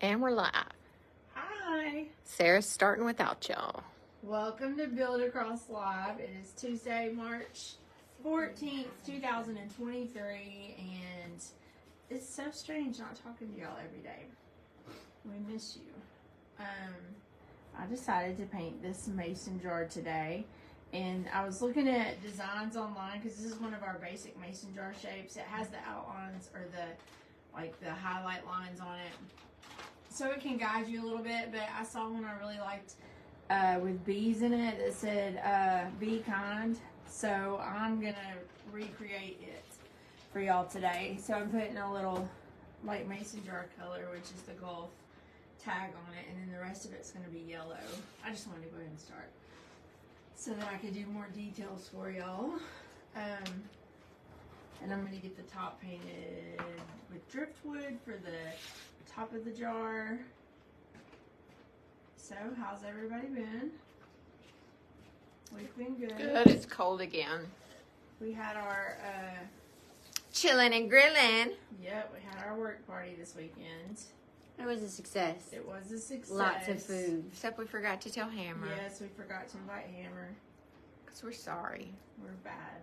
And we're live. Hi. Sarah's starting without y'all. Welcome to Build Across Live. It is Tuesday, March 14th, 2023, and it's so strange not talking to y'all every day. We miss you. I decided to paint this mason jar today, and I was looking at designs online because this is one of our basic mason jar shapes. It has the outlines or the highlight lines on it, so it can guide you a little bit. But I saw one I really liked with bees in it that said be kind, so I'm gonna recreate it for y'all today. So I'm putting a little like mason jar color, which is the Gulf, tag on it, and then the rest of it's going to be yellow. I just wanted to go ahead and start so that I could do more details for y'all. And I'm going to get the top painted with driftwood for the top of the jar. So how's everybody been? We've been good. Good, it's cold again. We had our Chilling and grilling. yep, we had our work party this weekend. It was a success. It was a success. Lots of food. Except we forgot to tell Hammer. Yes, we forgot to invite Hammer. Because we're sorry. We're bad.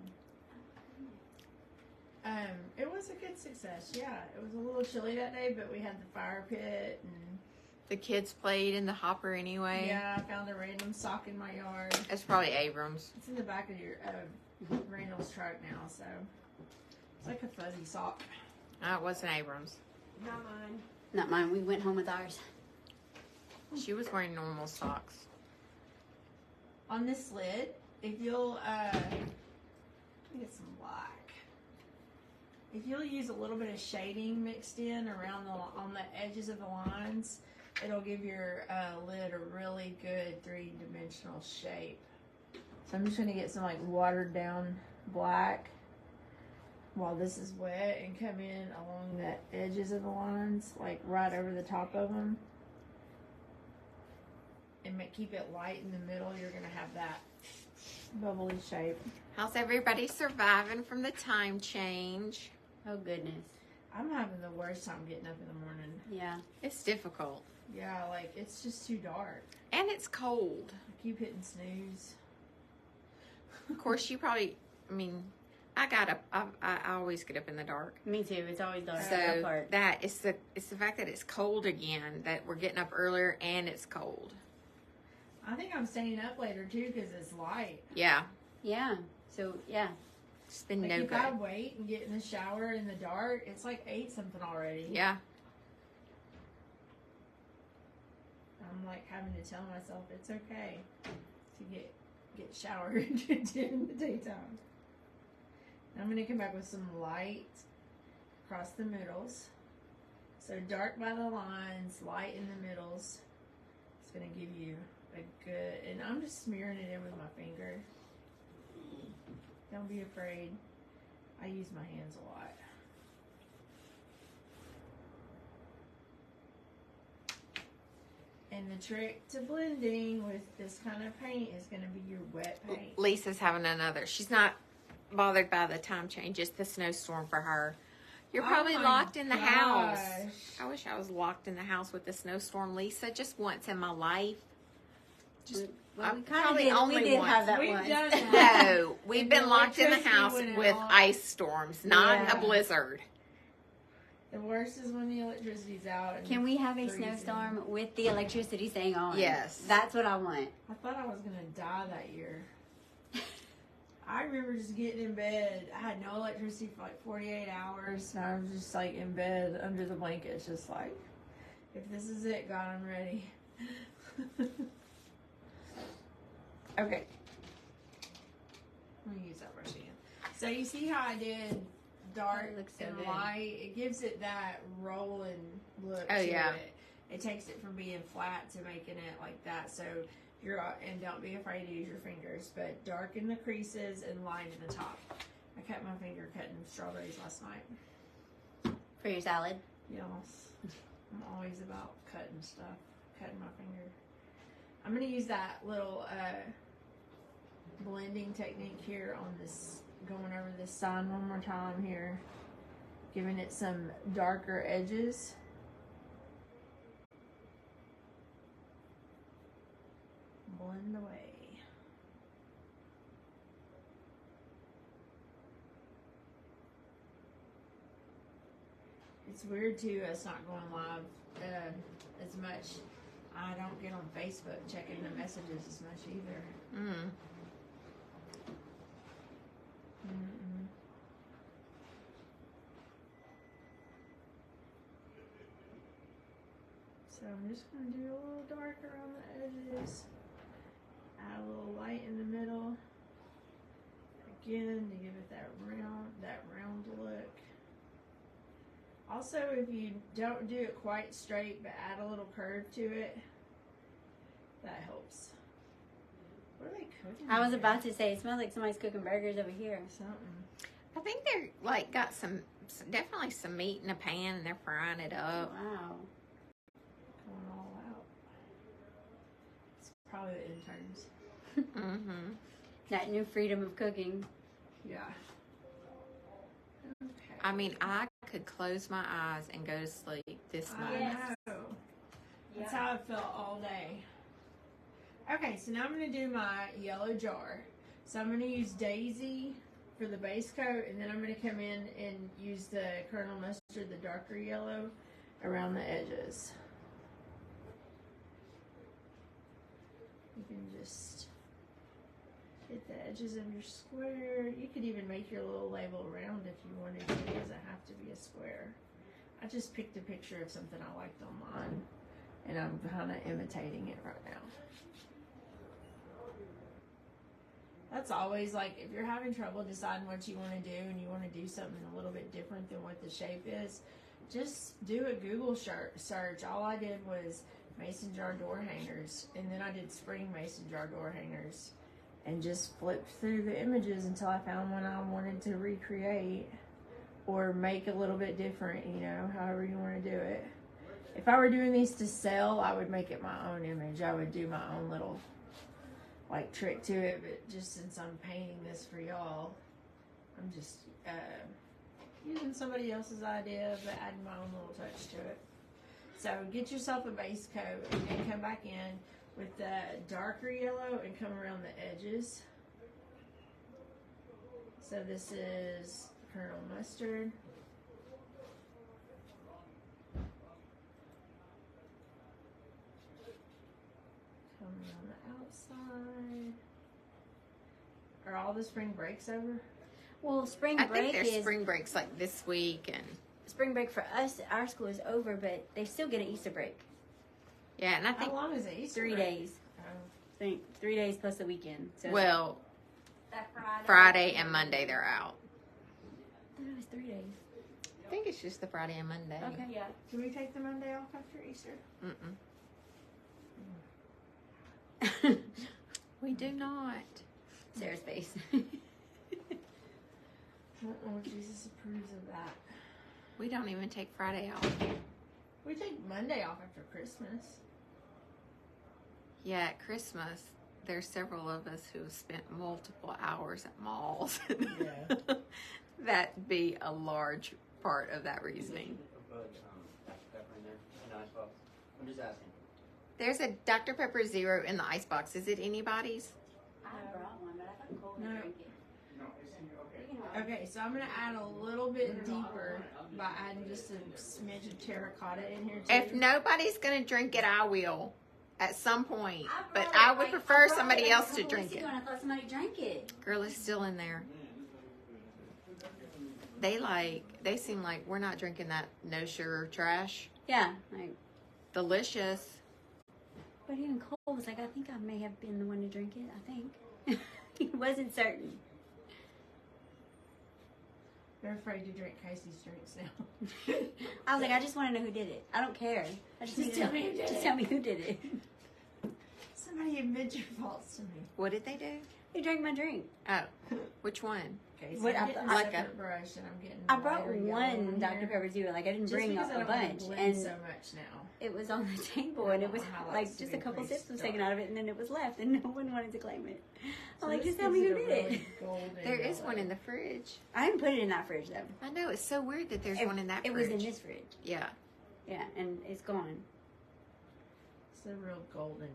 It was a good success. Yeah, it was a little chilly that day, but we had the fire pit and The kids played in the hopper anyway. yeah, I found a random sock in my yard. It's probably Abrams. It's in the back of your Randall's truck now, so it's like a fuzzy sock. No, it wasn't Abrams. Not mine. Not mine. We went home with ours. She was wearing normal socks. On this lid, if you'll get some black. If you'll use a little bit of shading mixed in around on the edges of the lines, it'll give your lid a really good three-dimensional shape. So I'm just going to get some like watered down black while this is wet and come in along the edges of the lines, like right over the top of them. And keep it light in the middle. You're going to have that bubbly shape. How's everybody surviving from the time change? Oh, goodness. I'm having the worst time getting up in the morning. Yeah. It's difficult. Yeah, like it's just too dark. And it's cold. I keep hitting snooze. Of course, you probably, I mean, I always get up in the dark. Me too. It's always dark. So it's the fact that it's cold again, that we're getting up earlier and it's cold. I think I'm staying up later too because it's light. Yeah. Yeah. So, yeah. It's been Like no if good. I wait and get in the shower in the dark, it's like 8 something already. Yeah. I'm like having to tell myself it's okay to get showered in the daytime. I'm gonna come back with some light across the middles. So dark by the lines, light in the middles. It's gonna give you a good, and I'm just smearing it in with my finger. Don't be afraid. I use my hands a lot. And the trick to blending with this kind of paint is going to be your wet paint. Lisa's having another. She's not bothered by the time change. It's the snowstorm for her. You're probably my locked in the house. gosh. I wish I was locked in the house with the snowstorm, Lisa, just once in my life. Just Well, we kind of probably did. only We did once. have that We've once. done that. No, we've And been the locked in the electricity house went with out. ice storms, not Yeah. a blizzard. The worst is when the electricity's out. And Can we have a freezing. snowstorm with the electricity staying on? Yes. That's what I want. I thought I was going to die that year. I remember just getting in bed. I had no electricity for like 48 hours. And I was just like in bed under the blankets, just like, if this is it, God, I'm ready. Okay. Let me use that brush again. So you see how I did dark It looks so and good. light? It gives it that rolling look Oh, to yeah. it. It takes it from being flat to making it like that. So and don't be afraid to use your fingers, but darken the creases and line in the top. I cut my finger cutting strawberries last night. For your salad. Yes. I'm always about cutting stuff, cutting my finger. I'm going to use that little blending technique here on this, going over this sign one more time here, giving it some darker edges. blend away. It's weird too, us not going live as much. I don't get on Facebook checking the messages as much either. Mm. Mm-mm. So I'm just going to do a little dark around the edges. Add a little light in the middle. Again, to give it that round look. Also, if you don't do it quite straight, but add a little curve to it, that helps. What are they cooking? I was here? about to say, it smells like somebody's cooking burgers over here. Something. I think they're like got definitely some meat in a pan and they're frying it up. Wow. Going all out. It's probably the interns. Mm-hmm. That new freedom of cooking. Yeah. Okay. I mean, I could close my eyes and go to sleep this much. I know. That's how I felt all day. Okay, so now I'm going to do my yellow jar. So I'm going to use Daisy for the base coat, and then I'm going to come in and use the Colonel Mustard, the darker yellow, around the edges. You can just hit the edges of your square. You could even make your little label round if you wanted to. It doesn't have to be a square. I just picked a picture of something I liked online, and I'm kind of imitating it right now. That's always like, if you're having trouble deciding what you want to do and you want to do something a little bit different than what the shape is, just do a Google search. All I did was mason jar door hangers, and then I did spring mason jar door hangers, and just flipped through the images until I found one I wanted to recreate or make a little bit different, you know, however you want to do it. If I were doing these to sell, I would make it my own image. I would do my own little like trick to it, but just since I'm painting this for y'all, I'm just using somebody else's idea but adding my own little touch to it. So get yourself a base coat and then come back in with the darker yellow and come around the edges. So this is Colonel Mustard. Coming on the outside. Are all the spring breaks over? Well, spring I break think there's is spring breaks like this week, and spring break for us. Our school is over, but they still get an Easter break. yeah, and I think How long is it? Easter 3 break? days. Oh. I think 3 days plus the weekend. So well, that Friday and Monday they're out. I thought it was 3 days. I think it's just the Friday and Monday. Okay, yeah. Can we take the Monday off after Easter? Mm-mm. We do not. Sarah's face. I don't know if Jesus approves of that. We don't even take Friday off. We take Monday off after Christmas. Yeah, at Christmas, there's several of us who have spent multiple hours at malls. Yeah. That'd be a large part of that reasoning. Dr. Pepper in there, an icebox. I'm just asking. There's a Dr. Pepper Zero in the icebox. Is it anybody's? I brought one, but I thought Cole would No. drink it. No, it's okay. Okay, so I'm going to add a little bit deeper by adding just a smidge of terracotta in here too. If nobody's going to drink it, I will at some point. But brought I it, would like, prefer I brought somebody it, like, a else to couple drink weeks it. ago, and I thought somebody drank it. Girl, it's still in there. They seem like we're not drinking that no sugar trash. Yeah, like, Delicious. but even Cole was like, I think I may have been the one to drink it. I think he wasn't certain. They're afraid to drink Casey's drinks now. I was like, I just want to know who did it. I don't care. I just Just need to tell know- me who did just it. tell me who did it. Somebody admit your faults to me. What did they do? Who drank my drink? Oh, which one? Okay, so What, I'm I- getting I- a like separate brush and I'm getting I brought lighter yellow one in Dr. here. Pepper Zero. Like, I didn't Just bring because I a don't want bunch. to blend And so much now. it was on the table, and it was My highlights like to just be a couple pretty sips was dark. taken out of it, and then it was left, and no one wanted to claim it. So I'm like, this just tell me gives who it did a it. really golden There is yellow. one in the fridge. I didn't put it in that fridge though. I know, it's so weird that there's one in that It fridge. was in this fridge. Yeah. Yeah, and it's gone. It's a real golden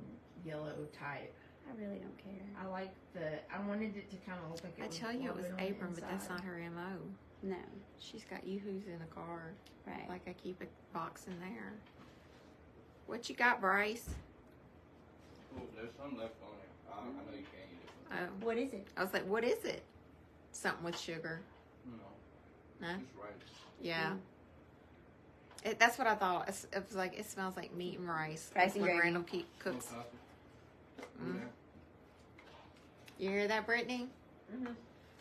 yellow type. I really don't care. I like I wanted it to kind of look like it I was tell you it was woven on the Abram, but that's inside. not her MO. No. She's got yoo-hoos in the car. Right. Like I keep a box in there. What you got, Bryce? Oh, there's some left on it. I know you can't eat it. Oh, What is it? I was like, what is it? Something with sugar. No, No? it's rice. Yeah. That's what I thought. It was like, it smells like meat and rice. Rice and when gravy. Randall No cooks. coffee. Mm. Yeah. You hear that, Brittany?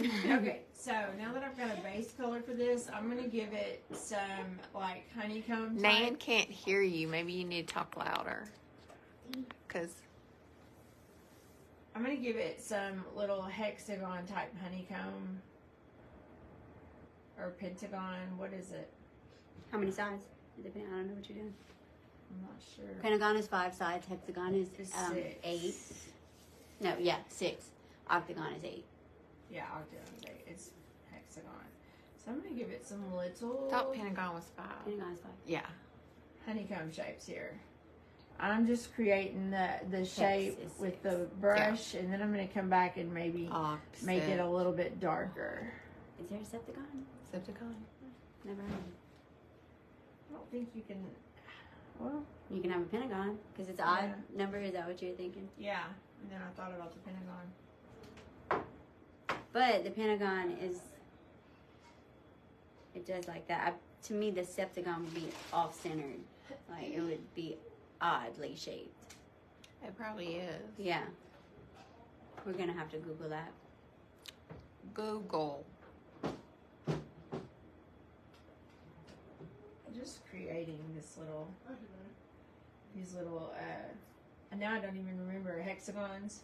Okay, so now that I've got a base color for this, I'm gonna give it some like honeycomb type. Nan can't hear you. Maybe you need to talk louder. Because I'm gonna give it some little hexagon type honeycomb or pentagon. What is it? How many sides? Depending, I don't know what you're doing. I'm not sure. Pentagon is 5 sides. Hexagon is It's 8. 6. No, yeah, 6. Octagon is 8. Yeah, octagon's 8. It's hexagon. So I'm gonna give it some little thought Pentagon was 5. Pentagon is 5. Yeah. honeycomb shapes here. I'm just creating the shape is with 6. the brush, and then I'm gonna come back and maybe Opposite. make it a little bit darker. Is there a septagon? Septicon. Never heard of it. I don't think you can. Well, You can have a pentagon because it's odd number. Is that what you're thinking? yeah. And then I thought about the pentagon. But the pentagon is. It does like that. To me, the septagon would be off-centered. Like it would be oddly shaped. It probably is. Yeah. We're gonna have to Google that. Google. Just creating these little, and now I don't even remember hexagons.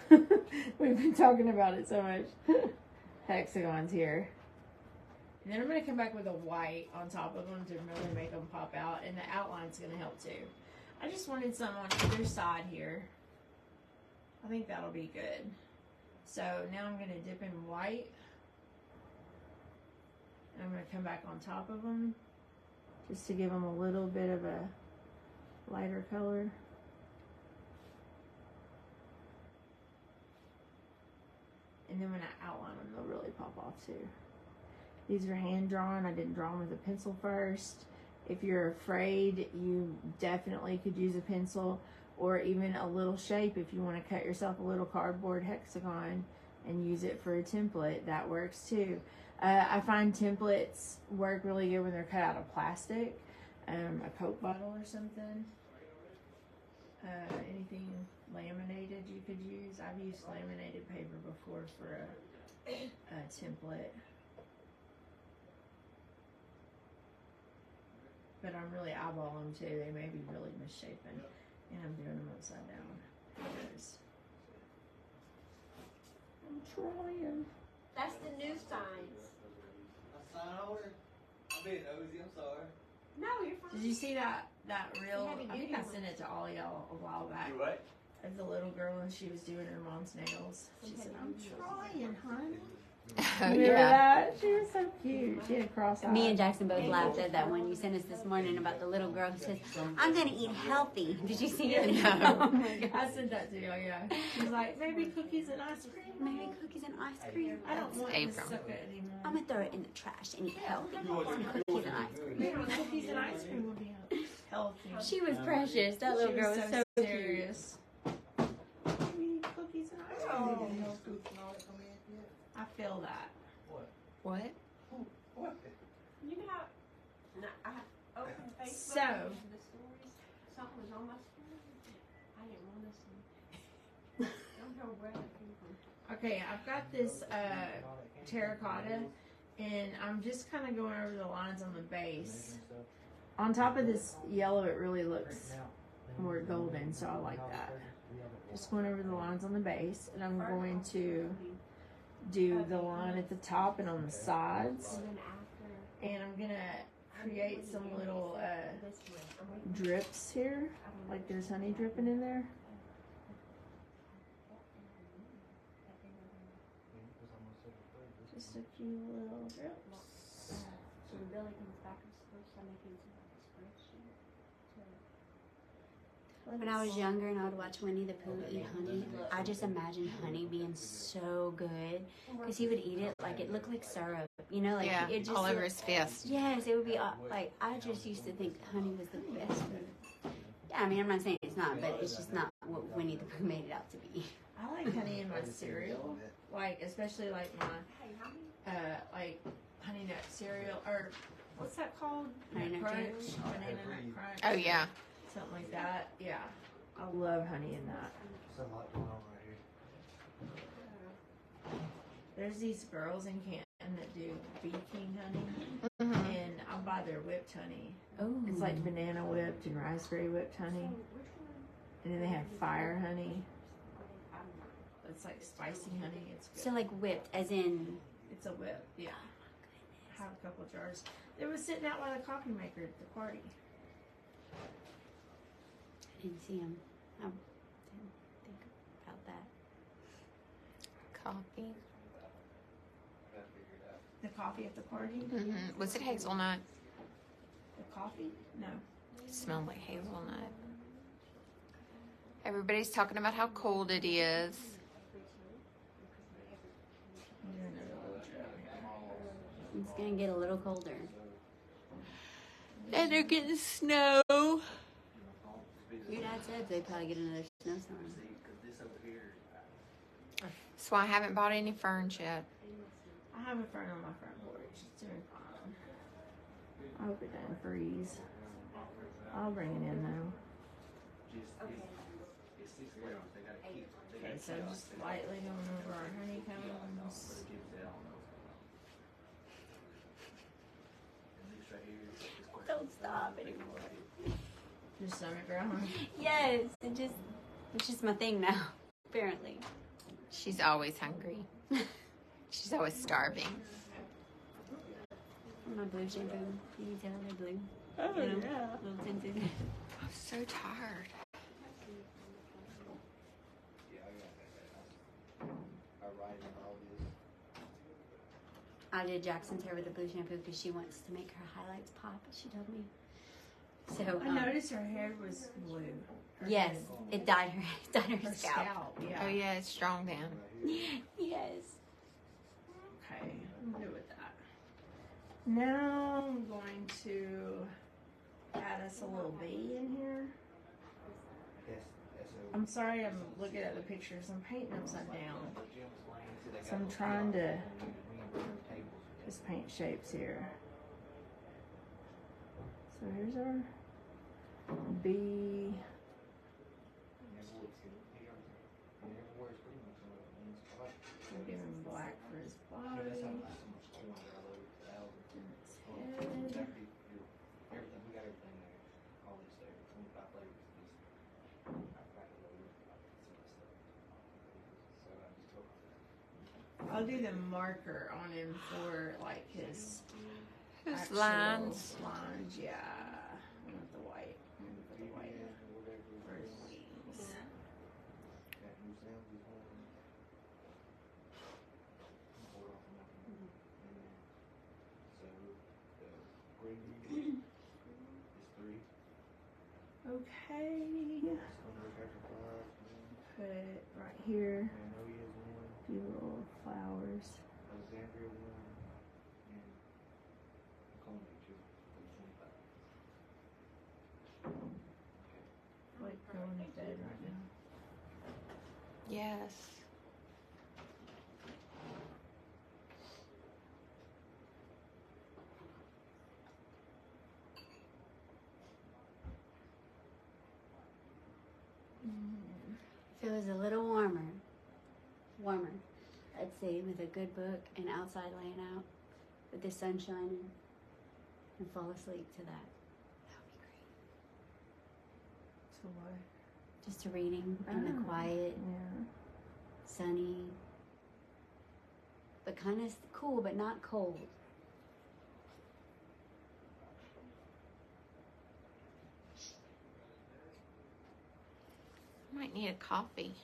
We've been talking about it so much. Hexagons here. And then I'm going to come back with a white on top of them to really make them pop out, and the outline's going to help too. I just wanted some on either side here. I think that'll be good. So now I'm going to dip in white, and I'm going to come back on top of them just to give them a little bit of a lighter color. And then when I outline them, they'll really pop off too. These are hand drawn. I didn't draw them with a pencil first. If you're afraid, you definitely could use a pencil or even a little shape. If you want to cut yourself a little cardboard hexagon and use it for a template, that works too. I find templates work really good when they're cut out of plastic, a Coke bottle or something. Anything laminated you could use. I've used laminated paper before for a template. But I'm really eyeballing them too. They may be really misshapen. And I'm doing them upside down. Because I'm trying. That's the new signs. A sign over? I'm being nosy, I'm sorry. No, you're fine. Did you see that reel? Heavy I think duty I sent it to all y'all a while back. You what? Of the little girl when she was doing her mom's nails. She said, I'm trying, honey. Oh, Remember yeah. that? She was so cute. She had cross eyes. Me and Jackson both laughed at that one you sent us this morning about the little girl who says, "I'm gonna eat healthy." Did you see it? No. Oh my God. I sent that to you, yeah. She was like, maybe cookies and ice cream. Maybe cookies and ice cream. I don't want Abram. to suck it anymore. I'm gonna throw it in the trash and eat healthy. Cookies and ice cream. Maybe cookies and ice cream would be healthy. She was precious. That little She girl was so cute. serious. Maybe cookies and ice cream would be healthy. I feel that. What? You know how I opened Facebook So. and the stories, something was on my story. I didn't want to see. I don't know where that came from. Okay, I've got this terracotta, and I'm just kind of going over the lines on the base. On top of this yellow, it really looks more golden, so I like that. Just going over the lines on the base, and I'm going to do the line at the top and on the sides, And then after and I'm gonna create some little this one, I'm waiting. drips here, like there's honey dripping in there. Just a few little drips. So when Billy comes back, I'm supposed to make him like a spreadsheet. When I was younger and I would watch Winnie the Pooh eat honey, I just imagined honey being so good because he would eat it like it looked like syrup, you know, like Yeah, it just all over his fist. Yes, it would be like I just used to think honey was the best food. Yeah, I mean I'm not saying it's not, but it's just not what Winnie the Pooh made it out to be. I like honey in my cereal, like especially like my like honey nut cereal or what's that called? Honey Nut Crunch, Crunch? banana nut crunch. Oh yeah. Something like that. Yeah, I love honey in that. There's a lot going on right here. There's these girls in Canton that do Bee King honey, Mm-hmm. and I buy their whipped honey. Oh, It's like banana whipped and raspberry whipped honey, and then they have fire honey. It's like spicy honey. It's good. so like whipped, as in It's a whip. Yeah. I have a couple jars. They were sitting out by the coffee maker at the party. I didn't see him. I didn't think about that. Coffee. The coffee at the party? Mm-hmm. Was it hazelnut? The coffee? No. It smelled like hazelnut. Everybody's talking about how cold it is. I'm doing another little trip here. It's gonna get a little colder. And they're getting snow. Your dad said they'd probably get another snowstorm. So I haven't bought any ferns yet. I have a fern on my front porch. It's doing fine. I hope it doesn't freeze. I'll bring it in though. Okay, so just lightly going over our honeycombs. Don't stop anymore. Your stomach growling. Yes, it's just my thing now. Apparently, She's always hungry. She's always starving. my blue shampoo. You can tell they're blue. Oh, You know, yeah. little tinted. I'm so tired. I did Jackson's hair with the blue shampoo because she wants to make her highlights pop. She told me. So I noticed her hair was blue. Her yes, head. it dyed her Her scalp. scalp. Yeah. Oh yeah, it's strong then. Yes. Okay, I'm good with that. Now I'm going to add us a little bee in here. I'm sorry I'm looking at the pictures. I'm painting upside down. So I'm trying to just paint shapes here. So here's our bee. We'll give him black for his body. And its head. I'll do the marker on him for like his Those actual lines. lines, yeah. I want the white. I'm gonna put the white for his wings. Okay. Put it right here. Do little flowers. Like going to bed right now. Yes. If it was a little warmer, I'd say with a good book and outside laying out with the sun shining and fall asleep to that. That would be great. So what? Just a reading in the Oh. quiet, Yeah. sunny, but kind of cool, but not cold. I might need a coffee.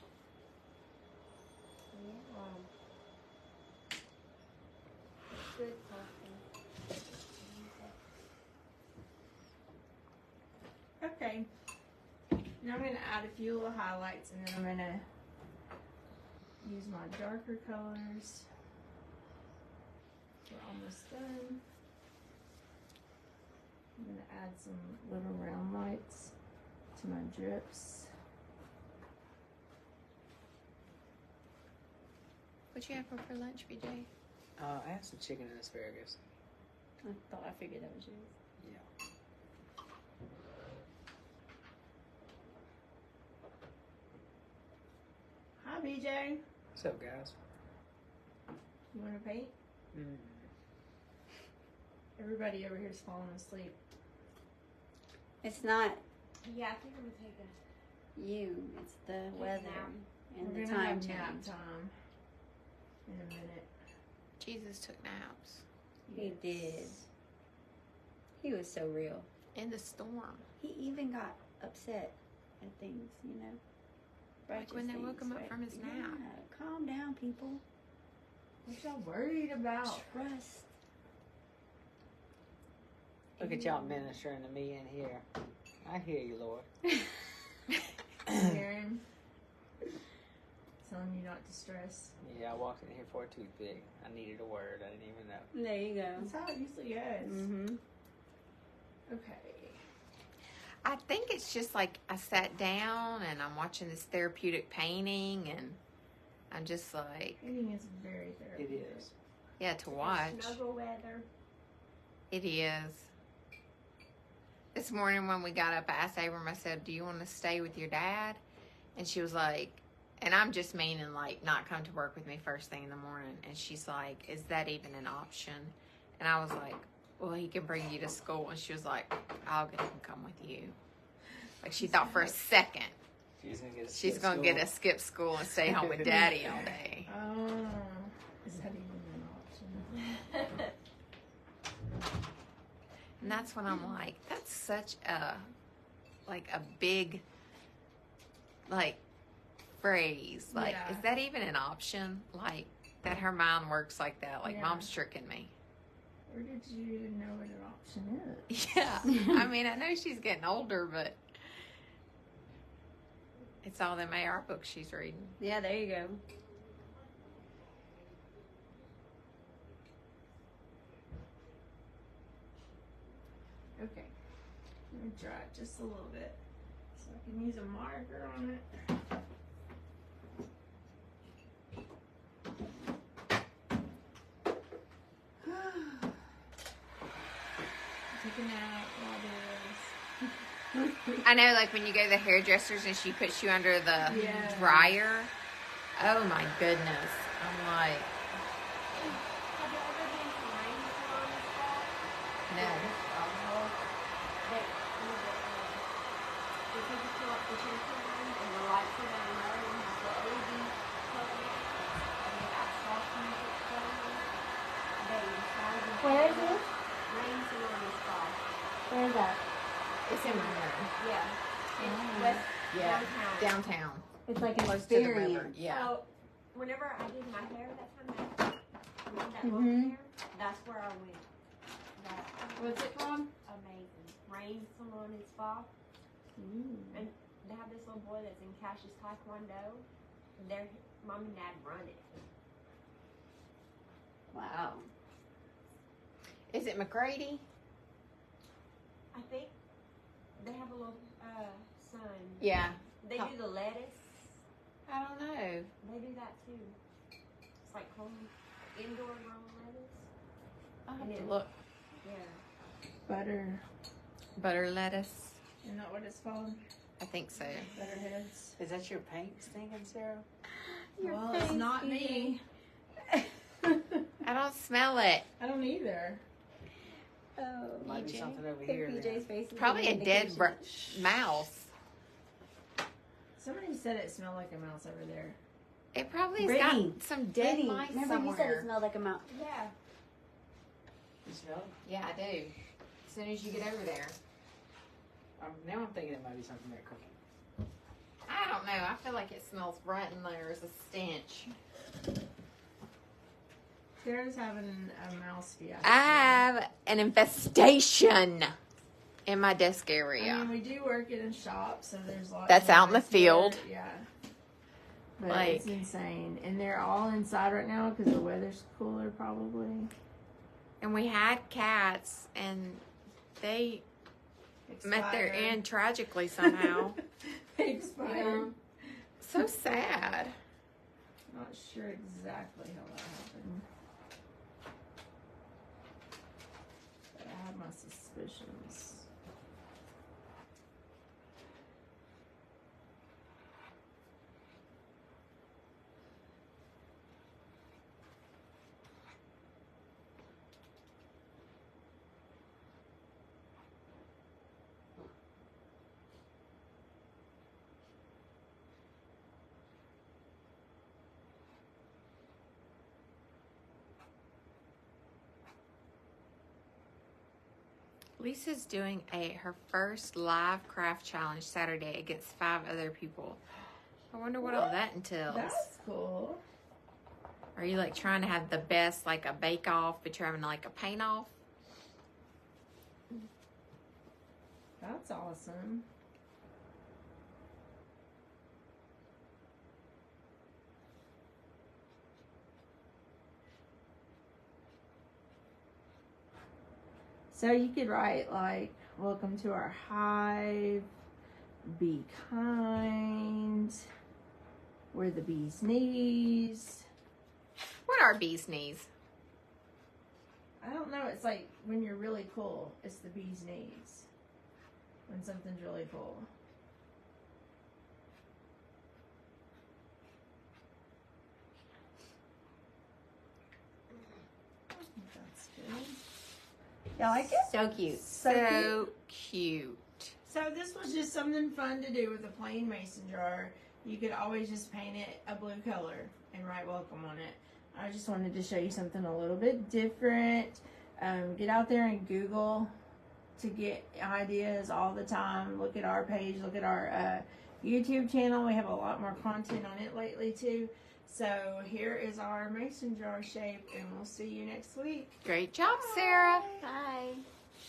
Good coffee. Okay. Now I'm going to add a few little highlights, and then I'm going to use my darker colors. We're almost done. I'm going to add some little round lights to my drips. What'd you have for lunch, BJ? I had some chicken and asparagus. I figured that was yours. Yeah. Hi, BJ. What's up, guys? You want to paint? Mm. Everybody over here is falling asleep. It's not Yeah, I think I'm gonna take a you, it's the weather nap. and We're the gonna time have nap change. time in a minute. Jesus took naps He did. He was so real. in the storm. He even got upset at things, you know. Like when they woke him up from his nap. Yeah, calm down, people. What y'all worried about? Trust. Look at y'all ministering to me in here. I hear you, Lord. Aaron, telling you not to stress. Yeah, I walked in here for a toothpick. I needed a word. I didn't even know. There you go. That's how it usually goes. Mm-hmm. Okay. I think it's just like I sat down and I'm watching this therapeutic painting and I'm just like, Painting is very It therapeutic. is. yeah, to watch. snuggle weather. It is. This morning when we got up, I asked Abram, I said, do you want to stay with your dad? And she was like, and I'm just meaning like not come to work with me first thing in the morning. And she's like, is that even an option? And I was like, well, he can bring you to school. And she was like, I'll get him to come with you. Like she thought for a second She's gonna get a skip school. she's going to get a skip school and stay home with daddy all day. Oh, is that even an option? And that's when I'm like, that's such a, like a big, like, phrase. Like, Yeah. is that even an option? Like, that her mind works like that. Like, Yeah. mom's tricking me. Where did you know what an option is? Yeah. I mean, I know she's getting older, but it's all them AR books she's reading. Yeah, there you go. Okay. Let me dry it just a little bit so I can use a marker on it. Take a nap while I know, like, when you go to the hairdressers and she puts you under the Yeah. dryer. Oh, my goodness. I'm like, Have you ever been to rain salon and stuff? no. They take you to like the shampoo room and the lights are down low and have the LED plugged in and they got soft music playing. They massage your Where is hair. this? Rain salon and spa. Where is that? It's in my room. Yeah. It's west Yeah. downtown. Downtown. It's like an Close to the river. experience. Yeah. So whenever I did my hair that time, that Mhm. long hair, that's where I went. That What's it called? amazing. Rain salon and spa. And they have this little boy that's in Cassius Taekwondo. Their mom and dad run it. Wow. Is it McGrady? I think they have a little son. Yeah. They do the lettuce. I don't know. They do that too. It's like home indoor grown lettuce. I'll have And to it- look. Yeah. Butter. Butter lettuce. Isn't that what it's called? I think so. Butterheads. Is that your paint stinking, Sarah? Well, it's not me. I don't smell it. I don't either. Oh, Might be PJ. something over Think here PJ's then. face is Probably an a dead indication. mouse. Somebody said it smelled like a mouse over there. It probably has Brittany. got some dead Brittany, mice remember somewhere. you said it smelled like a mouse. Yeah. You smell it? Yeah, I do. As soon as you get over there. Now I'm thinking it might be something they're cooking. I don't know. I feel like it smells right in there as a stench. Sarah's having a mouse fiasco. I have an infestation. in my desk I area. mean, we do work in a shop, so there's lots. That's of out in the guys here. field. Yeah. But Like- it's insane, and they're all inside right now because the weather's cooler, probably. And we had cats, and they met their Expired. end tragically somehow. Expired. So sad. Not sure exactly how that happened. But I have my suspicions. Lisa's doing her first live craft challenge Saturday against 5 other people. I wonder what all that entails. That's cool. Are you like trying to have the best, like a bake off, but you're having like a paint off? That's awesome. So you could write like, welcome to our hive, be kind, we're the bee's knees. What are bees' knees? I don't know, it's like when you're really cool, it's the bee's knees. When something's really cool. That's good. You like it? So cute. So cute. So this was just something fun to do with a plain mason jar. You could always just paint it a blue color and write welcome on it. I just wanted to show you something a little bit different. Get out there and Google to get ideas all the time. Look at our page. Look at our YouTube channel. We have a lot more content on it lately too. So here is our mason jar shape, and we'll see you next week. Great job, Sarah. Bye.